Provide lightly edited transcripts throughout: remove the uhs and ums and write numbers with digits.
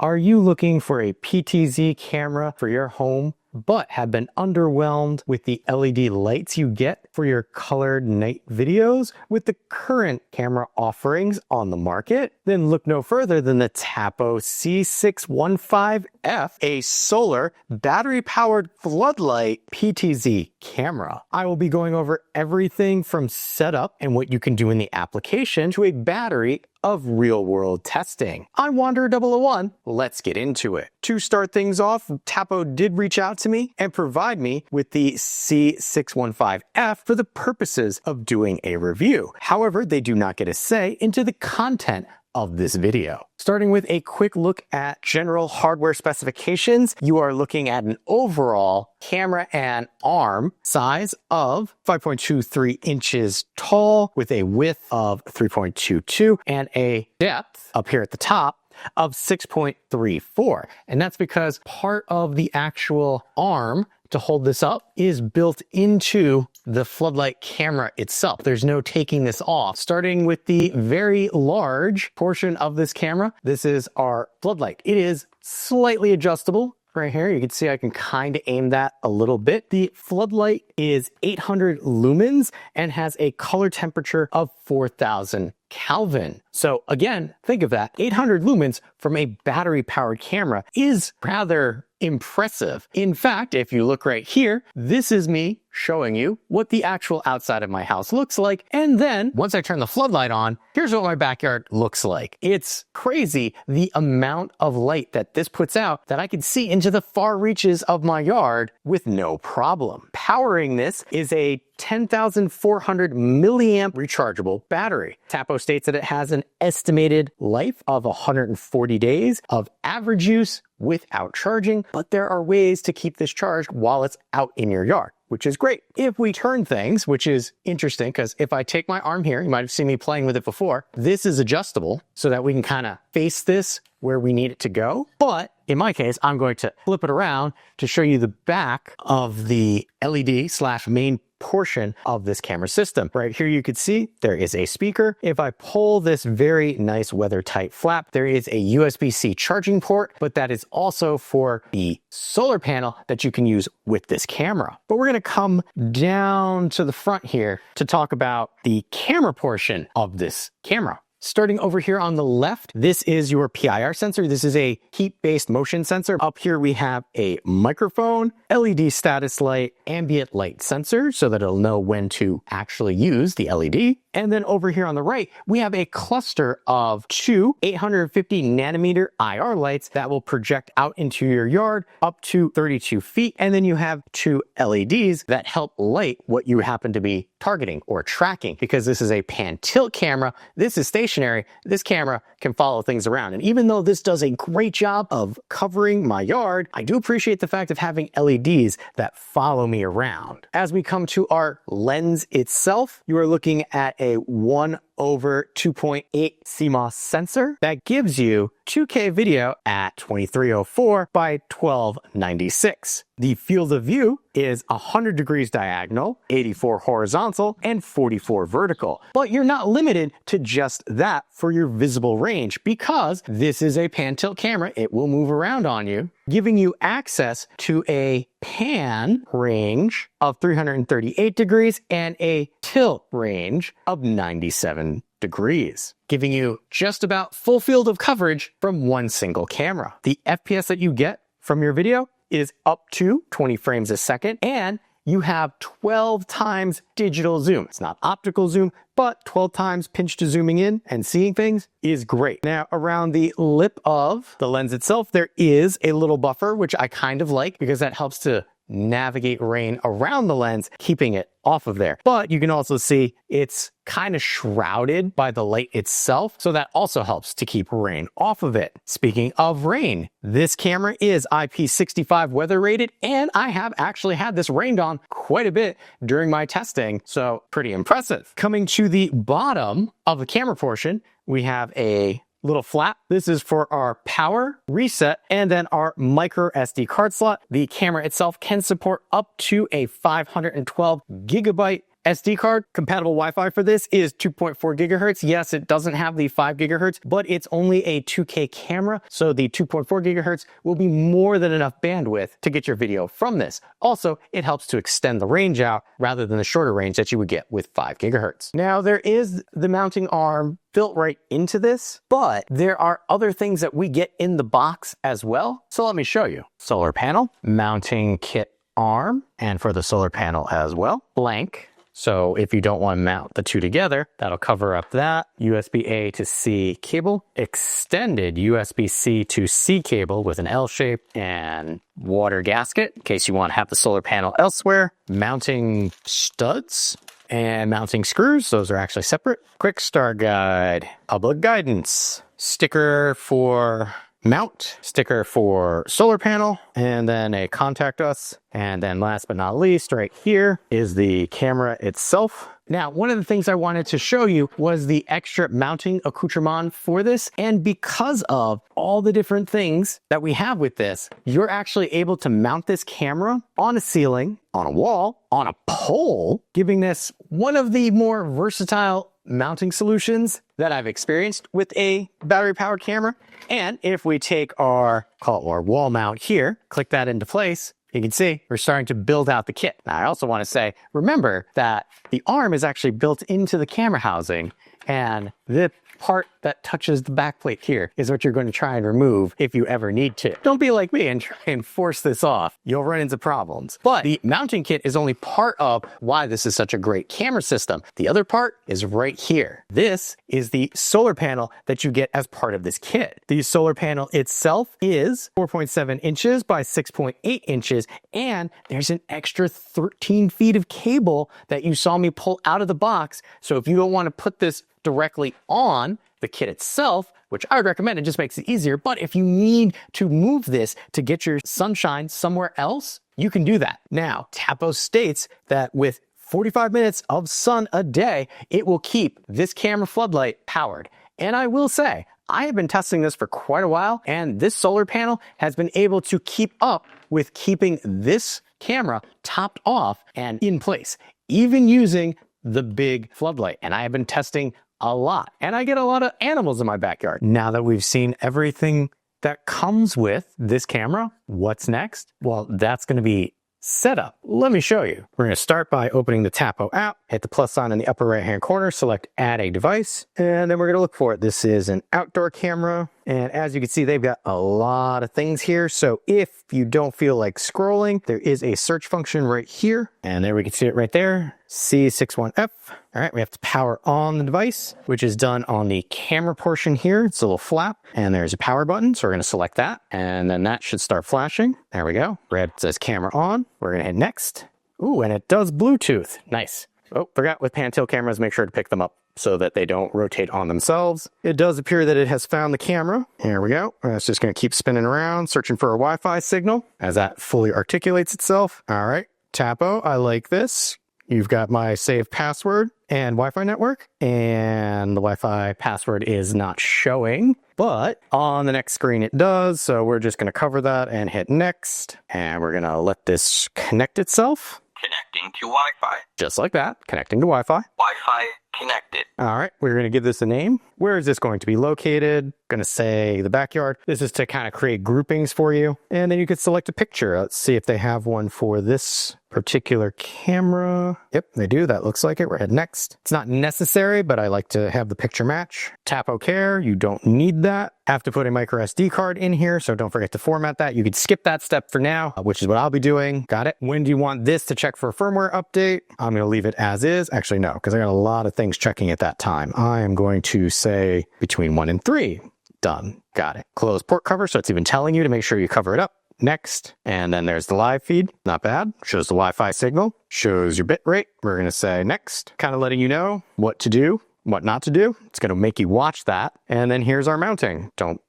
Are you looking for a PTZ camera for your home, but have been underwhelmed with the LED lights you get for your colored night videos with the current camera offerings on the market? Then look no further than the Tapo C615F, a solar battery-powered floodlight PTZ camera. I will be going over everything from setup and what you can do in the application to a battery of real-world testing. I'm Wanderer001. Let's get into it. To start things off, Tapo did reach out to me and provide me with the C615F for the purposes of doing a review. However, they do not get a say into the content of this video. Starting with a quick look at general hardware specifications, you are looking at an overall camera and arm size of 5.23 inches tall with a width of 3.22 and a depth up here at the top of 6.34. And that's because part of the actual arm to hold this up is built into the floodlight camera itself. There's no taking this off. Starting with the very large portion of this camera, this is our floodlight. It is slightly adjustable. Right here, you can see I can kind of aim that a little bit. The floodlight is 800 lumens and has a color temperature of 4000 Kelvin. So again, think of that. 800 lumens from a battery-powered camera is rather impressive. In fact, if you look right here, this is me showing you what the actual outside of my house looks like. And then once I turn the floodlight on, here's what my backyard looks like. It's crazy the amount of light that this puts out that I can see into the far reaches of my yard with no problem. Powering this is a 10,400 milliamp rechargeable battery. Tapo states that it has an estimated life of 140 days of average use without charging, but there are ways to keep this charged while it's out in your yard, which is great. If we turn things, which is interesting because if I take my arm here, you might have seen me playing with it before, this is adjustable so that we can kind of face this where we need it to go. But in my case, I'm going to flip it around to show you the back of the LED/main portion of this camera system. Right here you could see there is a speaker. If I pull this very nice weather-tight flap, there is a USB-C charging port, but that is also for the solar panel that you can use with this camera. But we're gonna come down to the front here to talk about the camera portion of this camera. Starting over here on the left, this is your PIR sensor. This is a heat-based motion sensor. Up here we have a microphone, LED status light, ambient light sensor so that it'll know when to actually use the LED. And then over here on the right, we have a cluster of two 850 nanometer IR lights that will project out into your yard up to 32 feet. And then you have two LEDs that help light what you happen to be targeting or tracking. Because this is a pan tilt camera, this is stationary, this camera can follow things around. And even though this does a great job of covering my yard, I do appreciate the fact of having LEDs that follow me around. As we come to our lens itself, you are looking at a 1/2.8 CMOS sensor that gives you 2K video at 2304 by 1296. The field of view is 100 degrees diagonal, 84 horizontal, and 44 vertical. But you're not limited to just that for your visible range because this is a pan tilt camera. It will move around on you, giving you access to a pan range of 338 degrees and a tilt range of 97 degrees, giving you just about full field of coverage from one single camera. The FPS that you get from your video is up to 20 frames a second, and you have 12 times digital zoom. It's not optical zoom, but 12 times pinch to zooming in and seeing things is great. Now, around the lip of the lens itself, there is a little buffer, which I kind of like because that helps to navigate rain around the lens, keeping it off of there. But you can also see it's kind of shrouded by the light itself, so that also helps to keep rain off of it. Speaking of rain, this camera is IP65 weather rated, and I have actually had this rained on quite a bit during my testing, so pretty impressive. Coming to the bottom of the camera portion, we have a little flap. This is for our power reset and then our micro SD card slot. The camera itself can support up to a 512 gigabyte SD card compatible Wi-Fi for this is 2.4 gigahertz. Yes, it doesn't have the 5 gigahertz, but it's only a 2K camera, so the 2.4 gigahertz will be more than enough bandwidth to get your video from this. Also, it helps to extend the range out rather than the shorter range that you would get with 5 gigahertz. Now, there is the mounting arm built right into this, but there are other things that we get in the box as well. So let me show you. Solar panel, mounting kit arm, and for the solar panel as well, blank. So if you don't want to mount the two together, that'll cover up that. USB-A to C cable, extended USB-C to C cable with an L shape, and water gasket in case you want to have the solar panel elsewhere. Mounting studs and mounting screws. Those are actually separate. Quick start guide, public guidance, sticker for mount, sticker for solar panel, and then a contact us. And then last but not least, right here is the camera itself. Now, one of the things I wanted to show you was the extra mounting accoutrement for this. And because of all the different things that we have with this, you're actually able to mount this camera on a ceiling, on a wall, on a pole, giving this one of the more versatile mounting solutions that I've experienced with a battery powered camera. And if we take our wall mount here, click that into place, you can see we're starting to build out the kit. Now, I also want to say, remember that the arm is actually built into the camera housing, and the part that touches the back plate here is what you're going to try and remove if you ever need to. Don't be like me and try and force this off. You'll run into problems. But the mounting kit is only part of why this is such a great camera system. The other part is right here. This is the solar panel that you get as part of this kit. The solar panel itself is 4.7 inches by 6.8 inches, and there's an extra 13 feet of cable that you saw me pull out of the box. So if you don't want to put this directly on the kit itself, which I would recommend, it just makes it easier. But if you need to move this to get your sunshine somewhere else, you can do that. Now, Tapo states that with 45 minutes of sun a day, it will keep this camera floodlight powered. And I will say, I have been testing this for quite a while, and this solar panel has been able to keep up with keeping this camera topped off and in place, even using the big floodlight. And I have been testing a lot, and I get a lot of animals in my backyard. Now that we've seen everything that comes with this camera, what's next? Well, that's going to be setup. Let me show you. We're going to start by opening the Tapo app, hit the plus sign in the upper right hand corner, select add a device, and then we're going to look for it. This is an outdoor camera, and as you can see, they've got a lot of things here. So if you don't feel like scrolling, there is a search function right here, and there we can see it right there, C615F. All right, we have to power on the device, which is done on the camera portion here. It's a little flap, and there's a power button, so we're going to select that, and then that should start flashing. There we go. Red says camera on. We're going to hit next. Ooh, and it does Bluetooth. Nice. Oh, forgot with pan tilt cameras, make sure to pick them up so that they don't rotate on themselves. It does appear that it has found the camera. Here we go. It's just going to keep spinning around, searching for a Wi-Fi signal as that fully articulates itself. All right, Tapo, I like this. You've got my saved password and Wi-Fi network, and the Wi-Fi password is not showing, but on the next screen it does. So we're just going to cover that and hit next, and we're going to let this connect itself. Connecting to Wi-Fi. Just like that, connecting to Wi-Fi. Wi-Fi connected. All right, we're going to give this a name. Where is this going to be located? Going to say the backyard. This is to kind of create groupings for you. And then you could select a picture. Let's see if they have one for this particular camera. Yep, they do. That looks like it. We're heading next. It's not necessary, but I like to have the picture match. Tapo Care, you don't need that. Have to put a micro SD card in here, so don't forget to format that. You could skip that step for now, which is what I'll be doing. Got it. When do you want this to check for a firmware update? I'm going to leave it as is. Actually, no, because I got a lot of things checking at that time. I am going to say between 1 and 3. Done. Got it. Close port cover, so it's even telling you to make sure you cover it up. Next. And then there's the live feed. Not bad. Shows the Wi-Fi signal. Shows your bit rate. We're going to say next. Kind of letting you know what to do, what not to do. It's going to make you watch that. And then here's our mounting. Don't,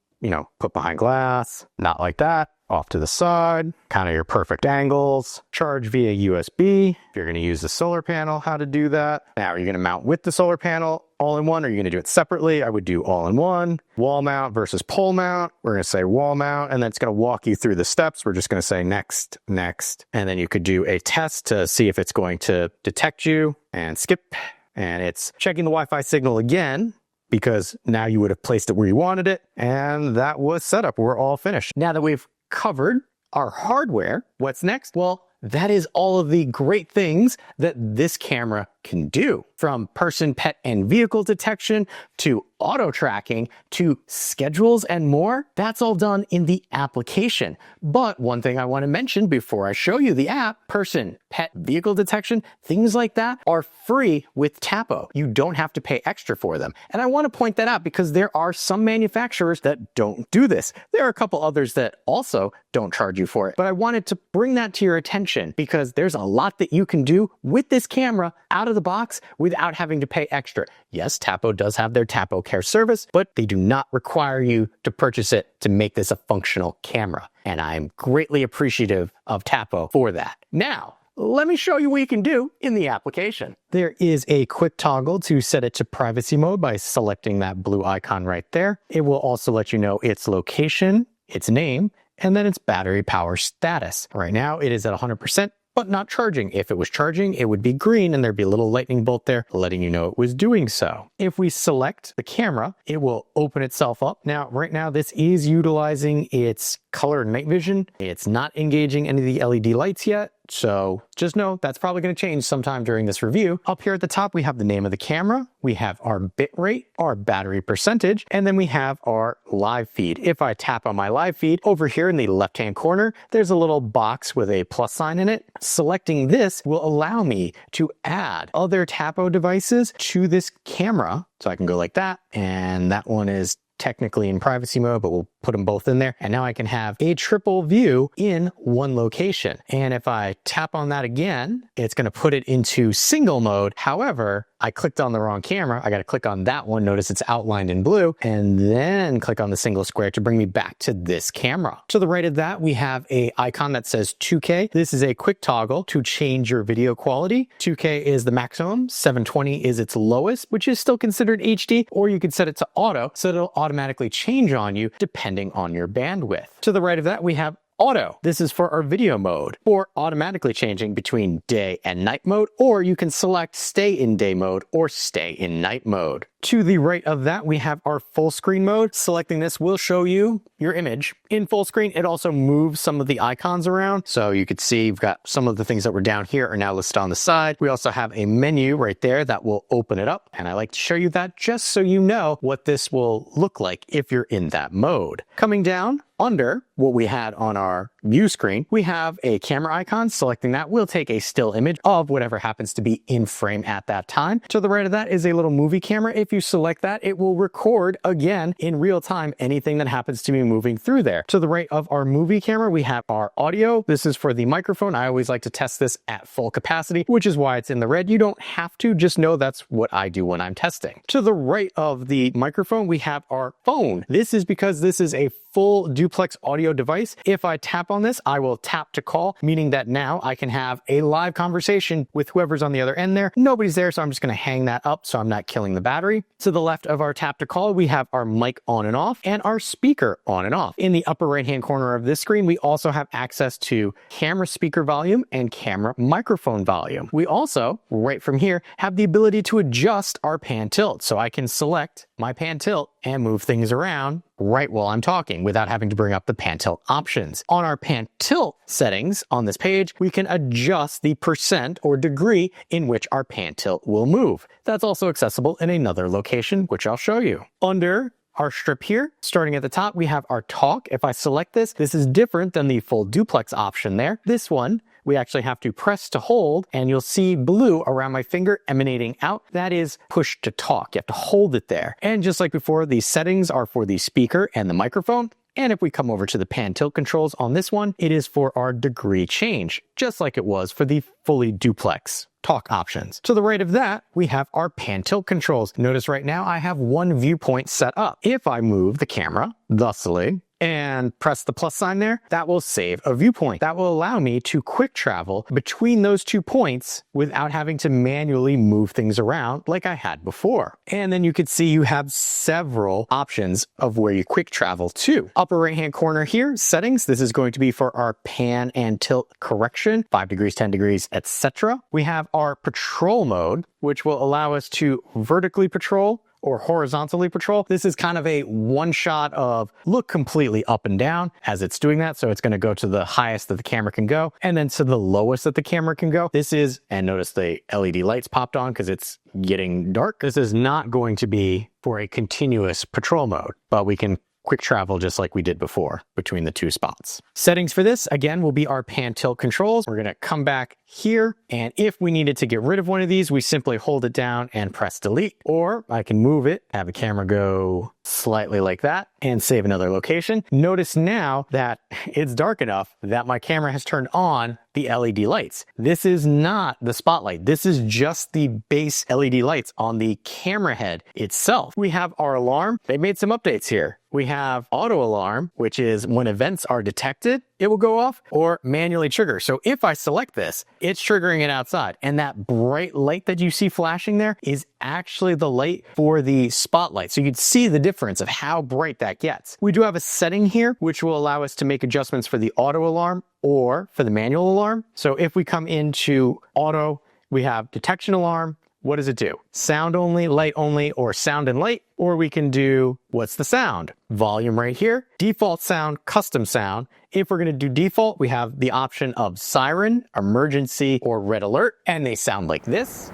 put behind glass. Not like that. Off to the side. Kind of your perfect angles. Charge via USB. If you're going to use the solar panel, how to do that. Now you're going to mount with the solar panel all-in-one, or are you going to do it separately? I would do all-in-one, wall mount versus pole mount. We're going to say wall mount, and then it's going to walk you through the steps. We're just going to say next, next, and then you could do a test to see if it's going to detect you, and skip, and it's checking the Wi-Fi signal again, because now you would have placed it where you wanted it, and that was set up. We're all finished. Now that we've covered our hardware, what's next? Well, that is all of the great things that this camera can do, from person, pet, and vehicle detection to auto tracking to schedules and more. That's all done in the application. But one thing I want to mention before I show you the app, person, pet, vehicle detection, things like that are free with Tapo. You don't have to pay extra for them. And I want to point that out because there are some manufacturers that don't do this. There are a couple others that also don't charge you for it. But I wanted to bring that to your attention because there's a lot that you can do with this camera out of the box without having to pay extra. Yes, Tapo does have their Tapo Care service, but they do not require you to purchase it to make this a functional camera. And I'm greatly appreciative of Tapo for that. Now, let me show you what you can do in the application. There is a quick toggle to set it to privacy mode by selecting that blue icon right there. It will also let you know its location, its name, and then its battery power status. Right now, it is at 100%. But not charging. If it was charging, it would be green and there'd be a little lightning bolt there letting you know it was doing so. If we select the camera, it will open itself up. Now, right now, this is utilizing its color night vision. It's not engaging any of the LED lights yet. So just know that's probably going to change sometime during this review. Up here at the top, we have the name of the camera. We have our bit rate, our battery percentage, and then we have our live feed. If I tap on my live feed, over here in the left-hand corner, there's a little box with a plus sign in it. Selecting this will allow me to add other Tapo devices to this camera. So I can go like that, and that one is technically in privacy mode, but we'll put them both in there. And now I can have a triple view in one location. And if I tap on that again, it's going to put it into single mode. However, I clicked on the wrong camera. I got to click on that one. Notice it's outlined in blue, and then click on the single square to bring me back to this camera. To the right of that, we have a icon that says 2K. This is a quick toggle to change your video quality. 2K is the maximum, 720 is its lowest, which is still considered HD, or you could set it to auto so it'll automatically change on you depending on your bandwidth. To the right of that, we have auto. This is for our video mode, or automatically changing between day and night mode, or you can select stay in day mode or stay in night mode. To the right of that, we have our full screen mode. Selecting this will show you your image in full screen. It also moves some of the icons around. So you could see you've got some of the things that were down here are now listed on the side. We also have a menu right there that will open it up. And I like to show you that just so you know what this will look like if you're in that mode. Coming down under what we had on our view screen, we have a camera icon. Selecting that will take a still image of whatever happens to be in frame at that time. To the right of that is a little movie camera. If you select that, it will record again in real time anything that happens to be moving through there. To the right of our movie camera, we have our audio. This is for the microphone. I always like to test this at full capacity, which is why it's in the red. You don't have to, just know that's what I do when I'm testing. To the right of the microphone, we have our phone. This is because this is a full duplex audio device. If I tap on this, I will tap to call, meaning that now I can have a live conversation with whoever's on the other end there. Nobody's there, so I'm just going to hang that up so I'm not killing the battery. To the left of our tap to call, we have our mic on and off and our speaker on and off. In the upper right-hand corner of this screen, we also have access to camera speaker volume and camera microphone volume. We also, right from here, have the ability to adjust our pan tilt. So I can select my pan tilt and move things around right while I'm talking without having to bring up the pan tilt options. On our pan tilt settings on this page, we can adjust the percent or degree in which our pan tilt will move. That's also accessible in another location, which I'll show you. Under our strip here, starting at the top, we have our talk. If I select this, this is different than the full duplex option there. This one, we actually have to press to hold, and you'll see blue around my finger emanating out. That is push to talk. You have to hold it there. And just like before, these settings are for the speaker and the microphone. And if we come over to the pan tilt controls on this one, it is for our degree change, just like it was for the fully duplex talk options. To the right of that, we have our pan tilt controls. Notice right now I have one viewpoint set up. If I move the camera thusly, and press the plus sign there, that will save a viewpoint. That will allow me to quick travel between those 2 points without having to manually move things around like I had before. And then you can see you have several options of where you quick travel to. Upper right hand corner here, settings. This is going to be for our pan and tilt correction, 5 degrees, 10 degrees, etc. We have our patrol mode, which will allow us to vertically patrol or horizontally patrol. This is kind of a one shot of look completely up and down as it's doing that. So it's going to go to the highest that the camera can go and then to the lowest that the camera can go. This is, and notice the LED lights popped on because it's getting dark. This is not going to be for a continuous patrol mode, but we can quick travel just like we did before between the 2 spots. Settings for this, again, will be our pan tilt controls. We're going to come back here, and if we needed to get rid of one of these, we simply hold it down and press delete, or I can move it, have the camera go slightly like that, and save another location. Notice now that it's dark enough that my camera has turned on the LED lights. This is not the spotlight. This is just the base LED lights on the camera head itself. We have our alarm. They made some updates here. We have auto alarm, which is when events are detected, it will go off, or manually trigger. So if I select this, it's triggering it outside. And that bright light that you see flashing there is actually the light for the spotlight. So you can see the difference of how bright that gets. We do have a setting here, which will allow us to make adjustments for the auto alarm or for the manual alarm. So if we come into auto, we have detection alarm. What does it do? Sound only, light only, or sound and light. Or we can do, what's the sound? Volume right here. Default sound, custom sound. If we're going to do default, we have the option of siren, emergency, or red alert. And they sound like this.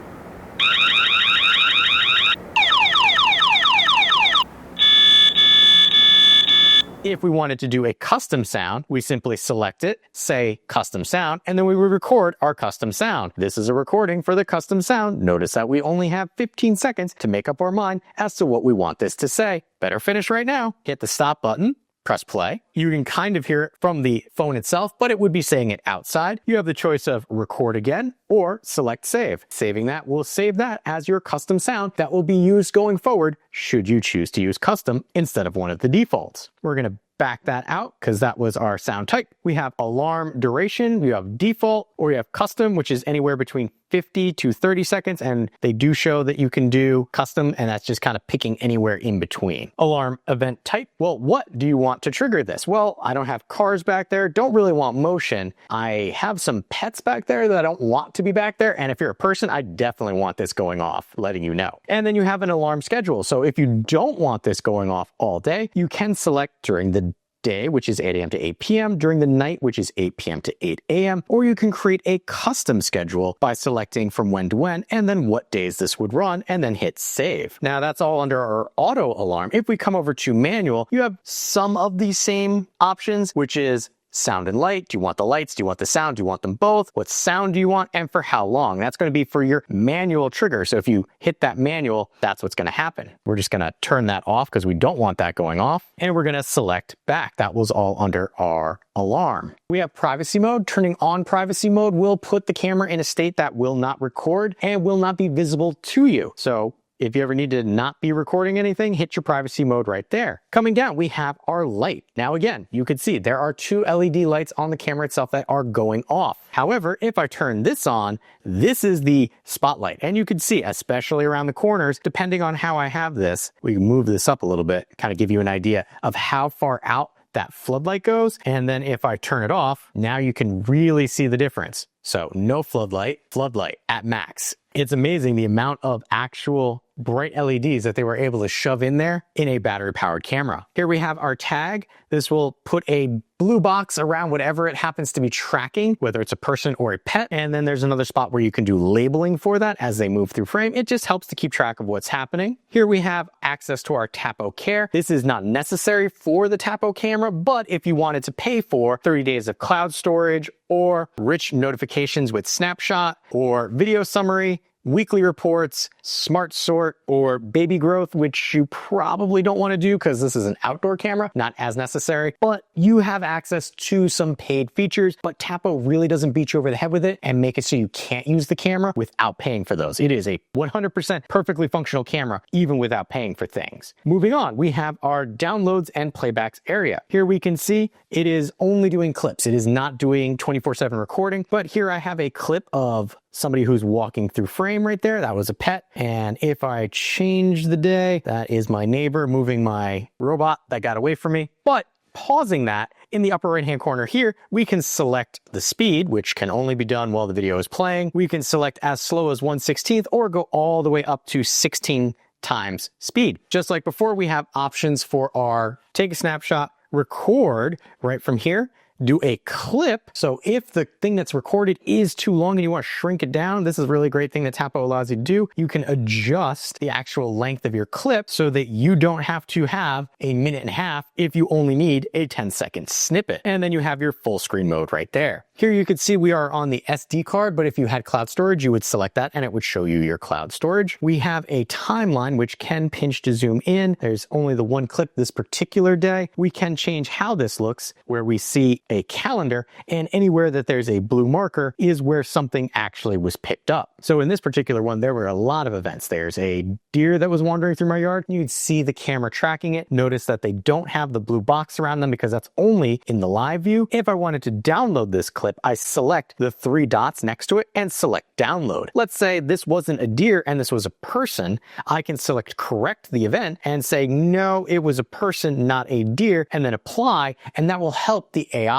If we wanted to do a custom sound, we simply select it, say custom sound, and then we would record our custom sound. This is a recording for the custom sound. Notice that we only have 15 seconds to make up our mind as to what we want this to say. Better finish right now. Hit the stop button. Press play. You can kind of hear it from the phone itself, but it would be saying it outside. You have the choice of record again or select save. Saving that will save that as your custom sound that will be used going forward should you choose to use custom instead of one of the defaults. We're going to back that out because that was our sound type. We have alarm duration, we have default, or you have custom, which is anywhere between 50 to 30 seconds. And they do show that you can do custom, and that's just kind of picking anywhere in between. Alarm event type. Well, what do you want to trigger this? Well, I don't have cars back there, don't really want motion. I have some pets back there that I don't want to be back there. And if you're a person, I definitely want this going off, letting you know. And then you have an alarm schedule. So if you don't want this going off all day, you can select during the day, which is 8 a.m. to 8 p.m., during the night, which is 8 p.m. to 8 a.m., or you can create a custom schedule by selecting from when to when, and then what days this would run, and then hit save. Now that's all under our auto alarm. If we come over to manual, you have some of these same options, which is sound and light. Do you want the lights? Do you want the sound? Do you want them both? What sound do you want? And for how long? That's going to be for your manual trigger. So if you hit that manual, that's what's going to happen. We're just going to turn that off because we don't want that going off. And we're going to select back. That was all under our alarm. We have privacy mode. Turning on privacy mode will put the camera in a state that will not record and will not be visible to you. So if you ever need to not be recording anything, hit your privacy mode right there. Coming down, we have our light. Now again, you can see there are 2 LED lights on the camera itself that are going off. However, if I turn this on, this is the spotlight. And you can see, especially around the corners, depending on how I have this, we can move this up a little bit, kind of give you an idea of how far out that floodlight goes. And then if I turn it off, now you can really see the difference. So no floodlight, floodlight at max. It's amazing the amount of actual bright LEDs that they were able to shove in there in a battery powered camera. Here we have our tag. This will put a blue box around whatever it happens to be tracking, whether it's a person or a pet. And then there's another spot where you can do labeling for that as they move through frame. It just helps to keep track of what's happening. Here we have access to our Tapo Care. This is not necessary for the Tapo camera, but if you wanted to pay for 30 days of cloud storage or rich notifications with Snapshot or video summary, weekly reports, smart sort, or baby growth, which you probably don't want to do because this is an outdoor camera, not as necessary, but you have access to some paid features, but Tapo really doesn't beat you over the head with it and make it so you can't use the camera without paying for those. It is a 100% perfectly functional camera, even without paying for things. Moving on, we have our downloads and playbacks area. Here we can see it is only doing clips. It is not doing 24/7 recording, but here I have a clip of somebody who's walking through frame right there. That was a pet. And if I change the day, that is my neighbor moving my robot that got away from me. But pausing that, in the upper right hand corner here, we can select the speed, which can only be done while the video is playing. We can select as slow as 1/16 or go all the way up to 16 times speed. Just like before, we have options for our take a snapshot, record right from here, do a clip. So if the thing that's recorded is too long and you want to shrink it down, this is a really great thing that Tapo allows you to do. You can adjust the actual length of your clip so that you don't have to have a minute and a half if you only need a 10-second snippet. And then you have your full screen mode right there. Here you can see we are on the SD card, but if you had cloud storage, you would select that and it would show you your cloud storage. We have a timeline which can pinch to zoom in. There's only the one clip this particular day. We can change how this looks, where we see a calendar, and anywhere that there's a blue marker is where something actually was picked up. So in this particular one, there were a lot of events. There's a deer that was wandering through my yard. You'd see the camera tracking it. Notice that they don't have the blue box around them because that's only in the live view. If I wanted to download this clip, I select the 3 dots next to it and select download. Let's say this wasn't a deer and this was a person. I can select correct the event and say, no, it was a person, not a deer, and then apply, and that will help the AI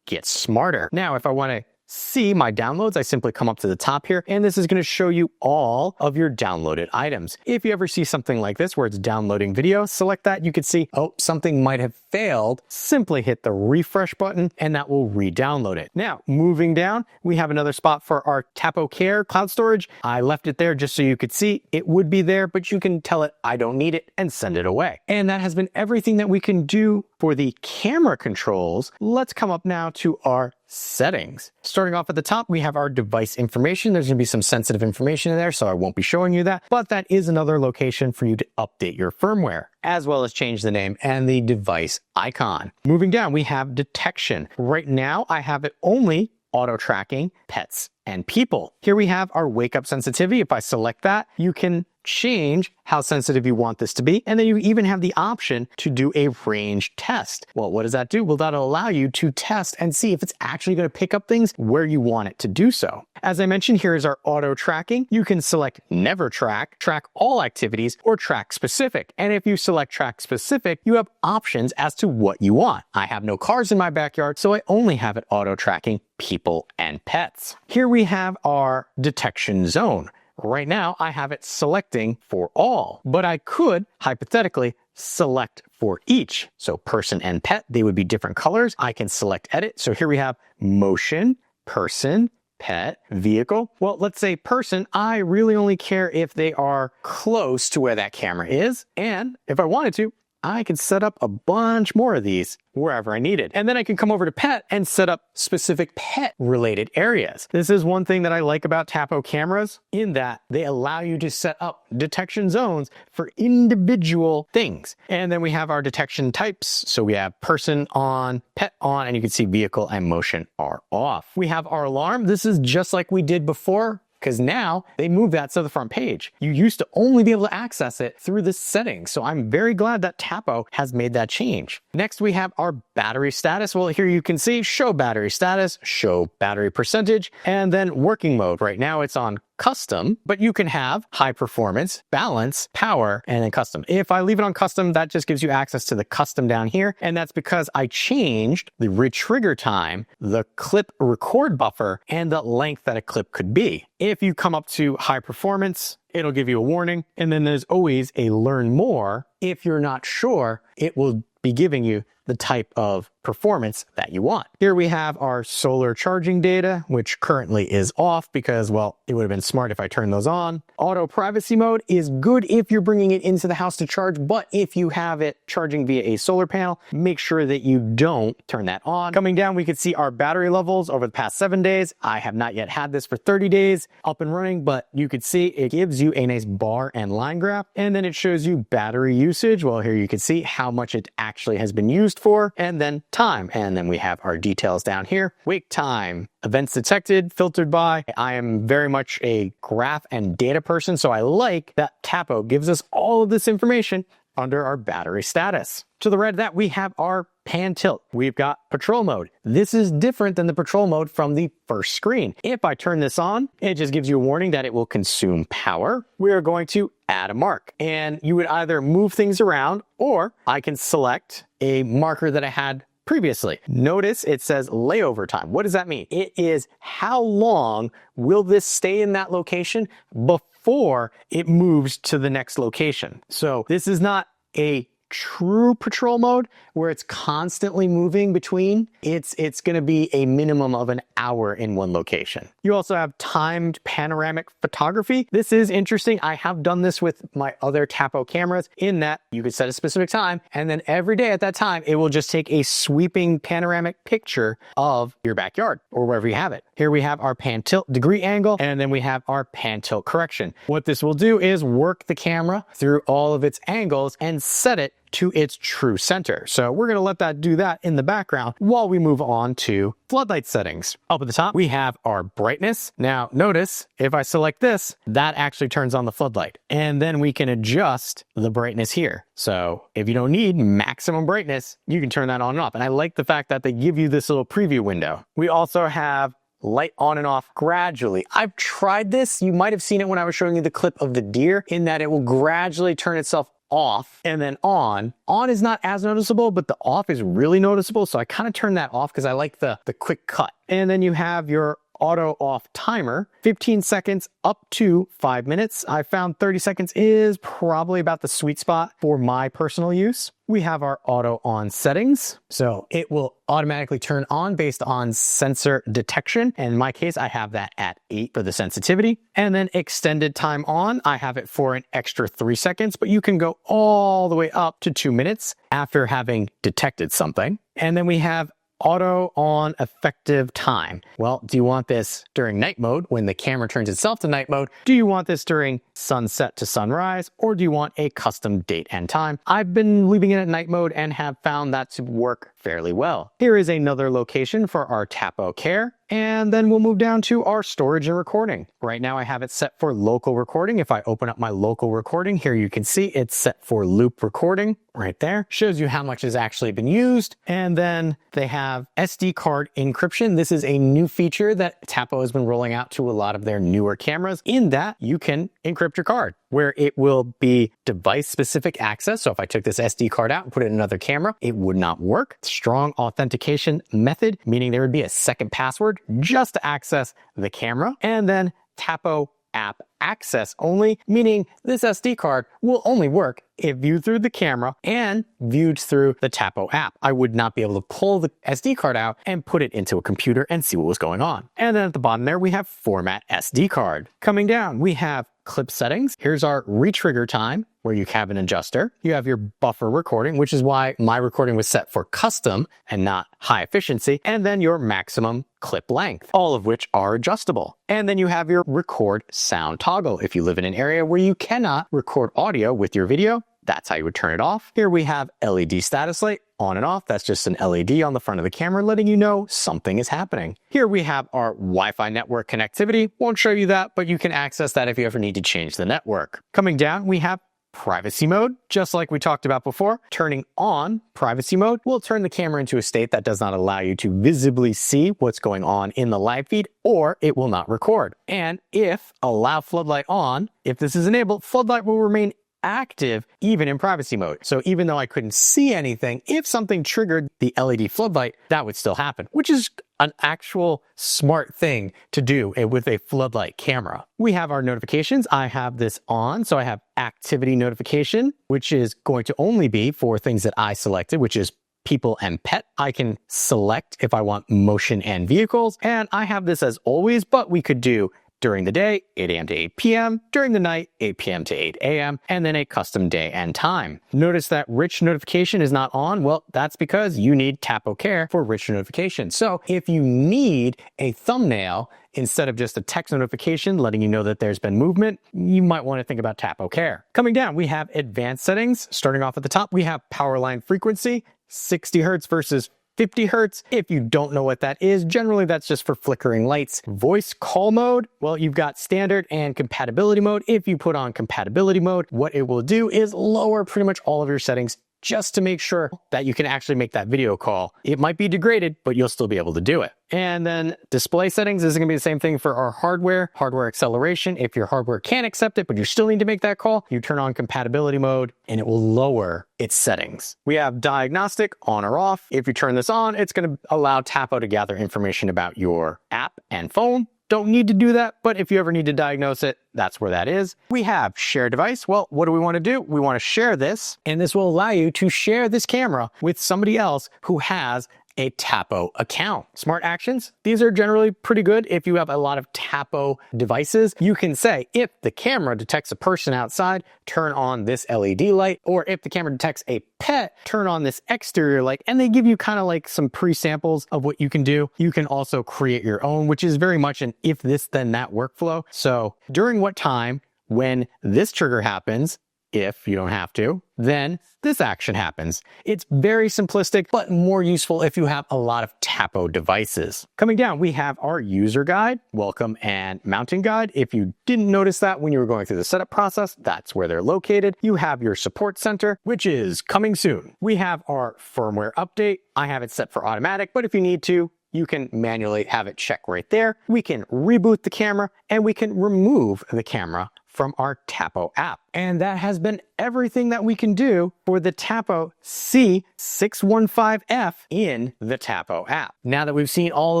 get smarter. Now, if I want to see my downloads, I simply come up to the top here, and this is going to show you all of your downloaded items. If you ever see something like this where it's downloading video, select that. You can see, oh, something might have failed. Simply hit the refresh button and that will re-download it. Now, moving down, we have another spot for our Tapo Care cloud storage. I left it there just so you could see it would be there, but you can tell it I don't need it and send it away. And that has been everything that we can do for the camera controls. Let's come up now to our settings. Starting off at the top, we have our device information. There's going to be some sensitive information in there, so I won't be showing you that, but that is another location for you to update your firmware, as well as change the name and the device icon. Moving down, we have detection. Right now, I have it only auto tracking pets and people. Here we have our wake up sensitivity. If I select that, you can change how sensitive you want this to be. And then you even have the option to do a range test. Well, what does that do? Well, that'll allow you to test and see if it's actually going to pick up things where you want it to do so. As I mentioned, here is our auto tracking. You can select never track, track all activities, or track specific. And if you select track specific, you have options as to what you want. I have no cars in my backyard, so I only have it auto tracking people and pets. Here we have our detection zone. Right now, I have it selecting for all, but I could hypothetically select for each. So person and pet, they would be different colors. I can select edit. So here we have motion, person, pet, vehicle. Well, let's say person, I really only care if they are close to where that camera is. And if I wanted to, I can set up a bunch more of these wherever I need it. And then I can come over to pet and set up specific pet related areas. This is one thing that I like about Tapo cameras, in that they allow you to set up detection zones for individual things. And then we have our detection types. So we have person on, pet on, and you can see vehicle and motion are off. We have our alarm. This is just like we did before, because now they move that to the front page. You used to only be able to access it through this setting. So I'm very glad that Tapo has made that change. Next, we have our battery status. Well, here you can see show battery status, show battery percentage, and then working mode. Right now it's on custom, but you can have high performance, balance, power, and then custom. If I leave it on custom, that just gives you access to the custom down here. And that's because I changed the retrigger time, the clip record buffer, and the length that a clip could be. If you come up to high performance, it'll give you a warning. And then there's always a learn more. If you're not sure, it will be giving you the type of performance that you want. Here we have our solar charging data, which currently is off because, well, it would have been smart if I turned those on. Auto privacy mode is good if you're bringing it into the house to charge, but if you have it charging via a solar panel, make sure that you don't turn that on. Coming down, we can see our battery levels over the past 7 days. I have not yet had this for 30 days up and running, but you could see it gives you a nice bar and line graph, and then it shows you battery usage. Well, here you can see how much it actually has been used for, and then time. And then we have our details down here. Wake time, events detected, filtered by. I am very much a graph and data person, so I like that Tapo gives us all of this information under our battery status. To the right of that, we have our pan tilt. We've got patrol mode. This is different than the patrol mode from the first screen. If I turn this on, it just gives you a warning that it will consume power. We are going to add a mark, and you would either move things around, or I can select a marker that I had previously. Notice it says layover time. What does that mean? It is how long will this stay in that location before it moves to the next location. So this is not a true patrol mode where it's constantly moving between. It's going to be a minimum of an hour in one location. You also have timed panoramic photography. This is interesting. I have done this with my other Tapo cameras in that you could set a specific time, and then every day at that time, it will just take a sweeping panoramic picture of your backyard or wherever you have it. Here we have our pan tilt degree angle, and then we have our pan tilt correction. What this will do is work the camera through all of its angles and set it to its true center. So we're going to let that do that in the background while we move on to floodlight settings. Up at the top, we have our brightness. Now notice if I select this, that actually turns on the floodlight, and then we can adjust the brightness here. So if you don't need maximum brightness, you can turn that on and off. And I like the fact that they give you this little preview window. We also have light on and off gradually. I've tried this. You might have seen it when I was showing you the clip of the deer, in that it will gradually turn itself off and then on. On is not as noticeable, but the off is really noticeable. So I kind of turn that off because I like the quick cut. And then you have your auto off timer, 15 seconds up to 5 minutes. I found 30 seconds is probably about the sweet spot for my personal use. We have our auto on settings. So it will automatically turn on based on sensor detection. And in my case, I have that at 8 for the sensitivity. And then extended time on, I have it for an extra 3 seconds, but you can go all the way up to 2 minutes after having detected something. And then we have auto on effective time. Well, do you want this during night mode when the camera turns itself to night mode? Do you want this during sunset to sunrise? Or do you want a custom date and time? I've been leaving it at night mode and have found that to work fairly well. Here is another location for our Tapo Care. And then we'll move down to our storage and recording. Right now I have it set for local recording. If I open up my local recording, here you can see it's set for loop recording right there. Shows you how much has actually been used. And then they have SD card encryption. This is a new feature that Tapo has been rolling out to a lot of their newer cameras, in that you can encrypt your card, where it will be device specific access. So if I took this SD card out and put it in another camera, it would not work. Strong authentication method, meaning there would be a second password just to access the camera. And then Tapo app access only, meaning this SD card will only work if viewed through the camera and viewed through the Tapo app. I would not be able to pull the SD card out and put it into a computer and see what was going on. And then at the bottom there, we have format SD card. Coming down, we have clip settings. Here's our retrigger time, where you have an adjuster. You have your buffer recording, which is why my recording was set for custom and not high efficiency. And then your maximum clip length, all of which are adjustable. And then you have your record sound toggle. If you live in an area where you cannot record audio with your video, that's how you would turn it off. Here we have LED status light on and off. That's just an LED on the front of the camera letting you know something is happening. Here we have our Wi-Fi network connectivity. Won't show you that, but you can access that if you ever need to change the network. Coming down, we have privacy mode. Just like we talked about before, turning on privacy mode will turn the camera into a state that does not allow you to visibly see what's going on in the live feed, or it will not record. And if allow floodlight on, if this is enabled, floodlight will remain active even in privacy mode. So even though I couldn't see anything, if something triggered the LED floodlight, that would still happen, which is an actual smart thing to do with a floodlight camera. We have our notifications. I have this on, so I have activity notification, which is going to only be for things that I selected, which is people and pet. I can select if I want motion and vehicles, and I have this as always, but we could do during the day, 8 a.m. to 8 p.m., during the night, 8 p.m. to 8 a.m., and then a custom day and time. Notice that rich notification is not on. Well, that's because you need Tapo Care for rich notification. So if you need a thumbnail instead of just a text notification letting you know that there's been movement, you might want to think about Tapo Care. Coming down, we have advanced settings. Starting off at the top, we have power line frequency, 60 hertz versus 50 hertz. If you don't know what that is, generally that's just for flickering lights. Voice call mode, well, you've got standard and compatibility mode. If you put on compatibility mode, what it will do is lower pretty much all of your settings just to make sure that you can actually make that video call. It might be degraded, but you'll still be able to do it. And then display settings is going to be the same thing for our hardware acceleration. If your hardware can't accept it, but you still need to make that call, you turn on compatibility mode and it will lower its settings. We have diagnostic on or off. If you turn this on, it's going to allow Tapo to gather information about your app and phone. Don't need to do that, but if you ever need to diagnose it, that's where that is. We have share device. Well, what do we want to do? We want to share this, and this will allow you to share this camera with somebody else who has a Tapo account. Smart actions. These are generally pretty good. If you have a lot of Tapo devices, you can say, if the camera detects a person outside, turn on this LED light, or if the camera detects a pet, turn on this exterior light, and they give you kind of like some pre-samples of what you can do. You can also create your own, which is very much an if this then that workflow. So during what time, when this trigger happens, if you don't have to, then this action happens. It's very simplistic, but more useful if you have a lot of Tapo devices. Coming down, we have our user guide, welcome and mounting guide. If you didn't notice that when you were going through the setup process, that's where they're located. You have your support center, which is coming soon. We have our firmware update. I have it set for automatic, but if you need to, you can manually have it check right there. We can reboot the camera and we can remove the camera from our Tapo app. And that has been everything that we can do for the Tapo C615F in the Tapo app. Now that we've seen all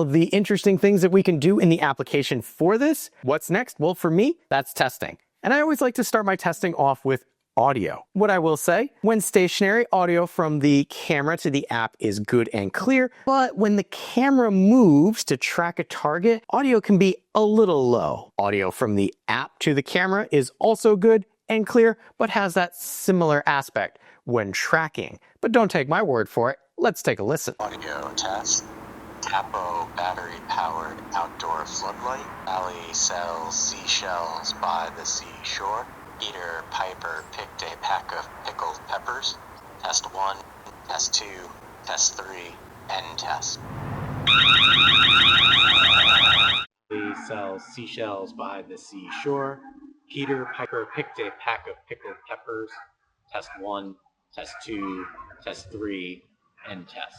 of the interesting things that we can do in the application for this, what's next? Well, for me, that's testing. And I always like to start my testing off with audio. What I will say, when stationary, audio from the camera to the app is good and clear, but when the camera moves to track a target, audio can be a little low. Audio from the app to the camera is also good and clear, but has that similar aspect when tracking. But don't take my word for it. Let's take a listen. Audio test. Tapo battery-powered outdoor floodlight. Alley sells seashells by the seashore. Peter Piper picked a pack of pickled peppers. Test 1, test 2, test 3, end test. He sells seashells by the seashore. Peter Piper picked a pack of pickled peppers. Test 1, test 2, test 3, end test.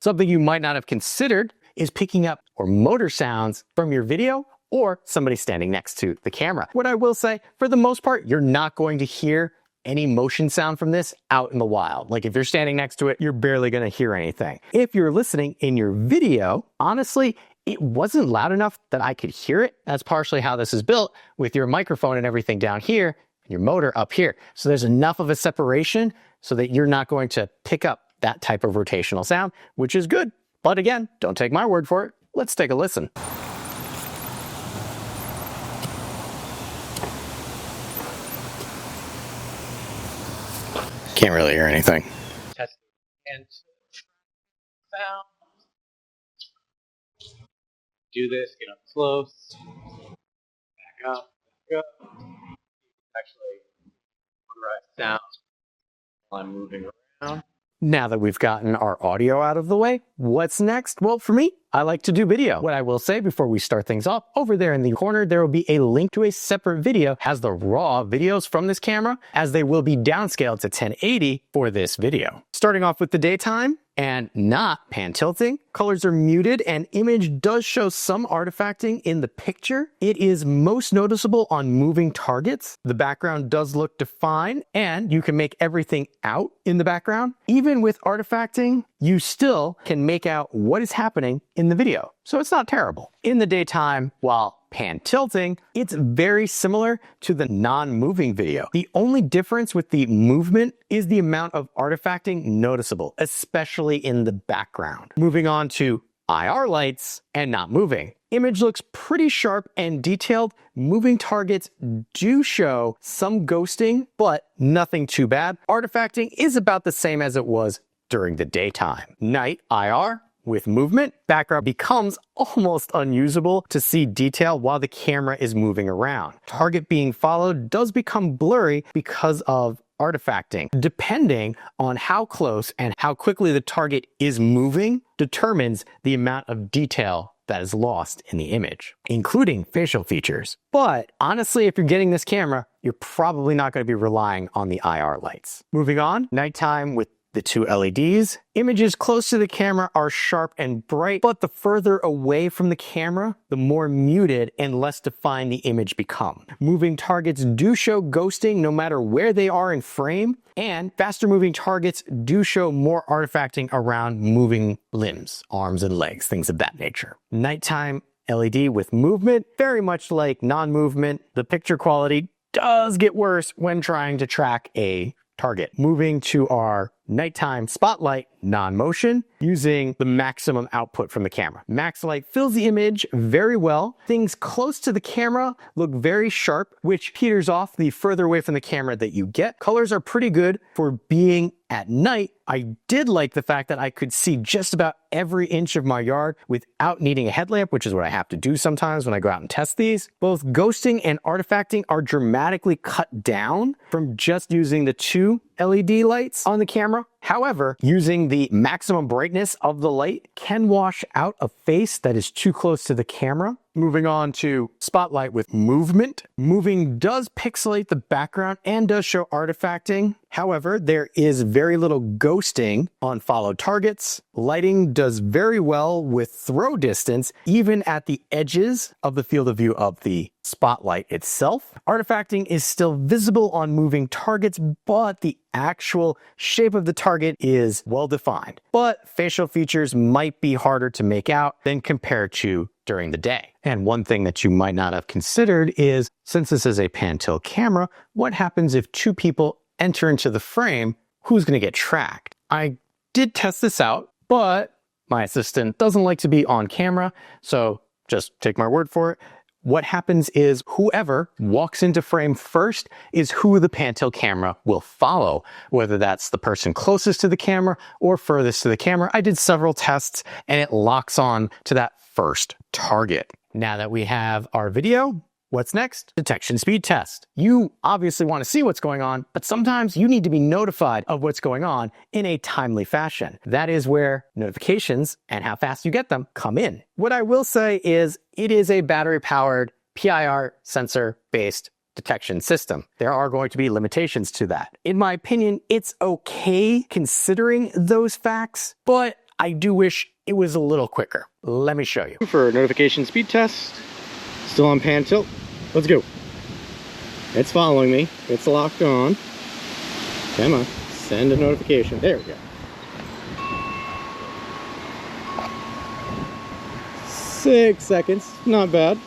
Something you might not have considered is picking up or motor sounds from your video or somebody standing next to the camera. What I will say, for the most part, you're not going to hear any motion sound from this out in the wild. Like if you're standing next to it, you're barely gonna hear anything. If you're listening in your video, honestly, it wasn't loud enough that I could hear it. That's partially how this is built with your microphone and everything down here, and your motor up here. So there's enough of a separation so that you're not going to pick up that type of rotational sound, which is good. But again, don't take my word for it. Let's take a listen. Can't really hear anything. Test and sound. Do this, get up close. Back up, back up. Actually, motorized sounds while I'm moving around. Now that we've gotten our audio out of the way, what's next? Well, for me, I like to do video. What I will say before we start things off, over there in the corner, there will be a link to a separate video, has the raw videos from this camera, as they will be downscaled to 1080 for this video. Starting off with the daytime, and not pan tilting. Colors are muted and image does show some artifacting in the picture. It is most noticeable on moving targets. The background does look defined and you can make everything out in the background. Even with artifacting, you still can make out what is happening in the video. So it's not terrible. In the daytime, while pan tilting, it's very similar to the non-moving video. The only difference with the movement is the amount of artifacting noticeable, especially in the background. Moving on to IR lights and not moving. Image looks pretty sharp and detailed. Moving targets do show some ghosting, but nothing too bad. Artifacting is about the same as it was during the daytime. Night IR with movement, background becomes almost unusable to see detail while the camera is moving around. Target being followed does become blurry because of artifacting. Depending on how close and how quickly the target is moving determines the amount of detail that is lost in the image, including facial features. But honestly, if you're getting this camera, you're probably not going to be relying on the IR lights. Moving on, nighttime with the two LEDs. Images close to the camera are sharp and bright, but the further away from the camera, the more muted and less defined the image becomes. Moving targets do show ghosting no matter where they are in frame, and faster moving targets do show more artifacting around moving limbs, arms and legs, things of that nature. Nighttime LED with movement, very much like non-movement, the picture quality does get worse when trying to track a target. Moving to our nighttime spotlight non-motion using the maximum output from the camera. Max light fills the image very well. Things close to the camera look very sharp, which peters off the further away from the camera that you get. Colors are pretty good for being at night. I did like the fact that I could see just about every inch of my yard without needing a headlamp, which is what I have to do sometimes when I go out and test these. Both ghosting and artifacting are dramatically cut down from just using the two LED lights on the camera. However, using the maximum brightness of the light can wash out a face that is too close to the camera. Moving on to spotlight with movement. Moving does pixelate the background and does show artifacting. However, there is very little ghosting on followed targets. Lighting does very well with throw distance, even at the edges of the field of view of the spotlight itself. Artifacting is still visible on moving targets, but the actual shape of the target is well defined. But facial features might be harder to make out than compared to during the day. And one thing that you might not have considered is, since this is a pan tilt camera, what happens if two people enter into the frame? Who's going to get tracked? I did test this out, but my assistant doesn't like to be on camera, so just take my word for it. What happens is whoever walks into frame first is who the pan tilt camera will follow, whether that's the person closest to the camera or furthest to the camera. I did several tests and it locks on to that first target. Now that we have our video, what's next? Detection speed test. You obviously want to see what's going on, but sometimes you need to be notified of what's going on in a timely fashion. That is where notifications and how fast you get them come in. What I will say is it is a battery-powered PIR sensor-based detection system. There are going to be limitations to that. In my opinion, it's okay considering those facts, but I do wish it was a little quicker. Let me show you. For notification speed test, still on pan tilt. Let's go. It's following me. It's locked on. Come on, send a notification. There we go. 6 seconds, not bad.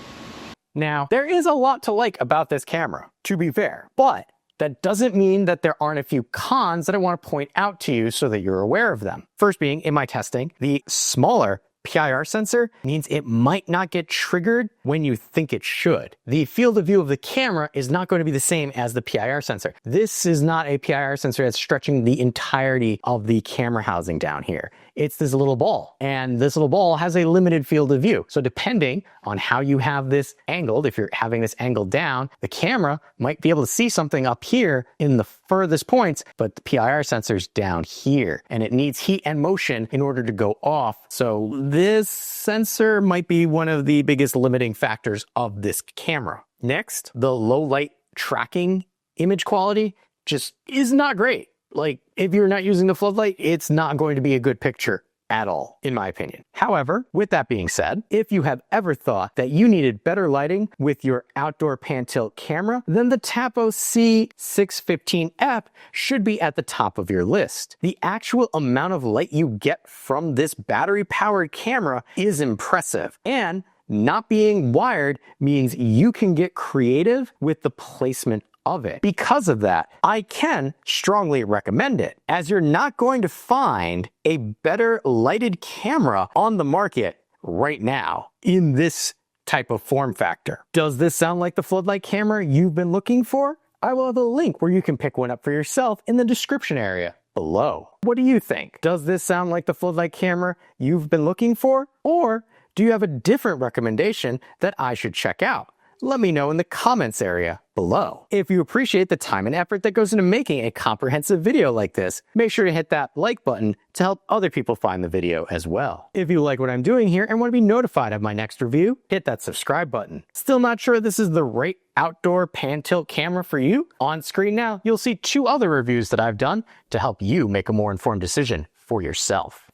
Now, there is a lot to like about this camera, to be fair, but that doesn't mean that there aren't a few cons that I want to point out to you so that you're aware of them. First being, in my testing, the smaller PIR sensor means it might not get triggered when you think it should. The field of view of the camera is not going to be the same as the PIR sensor. This is not a PIR sensor that's stretching the entirety of the camera housing down here. It's this little ball, and this little ball has a limited field of view. So depending on how you have this angled, if you're having this angled down, the camera might be able to see something up here in the furthest points, but the PIR sensor's down here, and it needs heat and motion in order to go off. So this sensor might be one of the biggest limiting factors of this camera. Next, the low light tracking image quality just is not great. Like, if you're not using the floodlight, it's not going to be a good picture at all, in my opinion. However, with that being said, if you have ever thought that you needed better lighting with your outdoor pan tilt camera, then the Tapo C615F should be at the top of your list. The actual amount of light you get from this battery-powered camera is impressive, and not being wired means you can get creative with the placement of it. Because of that, I can strongly recommend it, as you're not going to find a better lighted camera on the market right now in this type of form factor. Does this sound like the floodlight camera you've been looking for? I will have a link where you can pick one up for yourself in the description area below. What do you think? Does this sound like the floodlight camera you've been looking for? Or do you have a different recommendation that I should check out? Let me know in the comments area below. If you appreciate the time and effort that goes into making a comprehensive video like this, make sure to hit that like button to help other people find the video as well. If you like what I'm doing here and want to be notified of my next review, hit that subscribe button. Still not sure this is the right outdoor pan tilt camera for you? On screen now, you'll see 2 other reviews that I've done to help you make a more informed decision for yourself.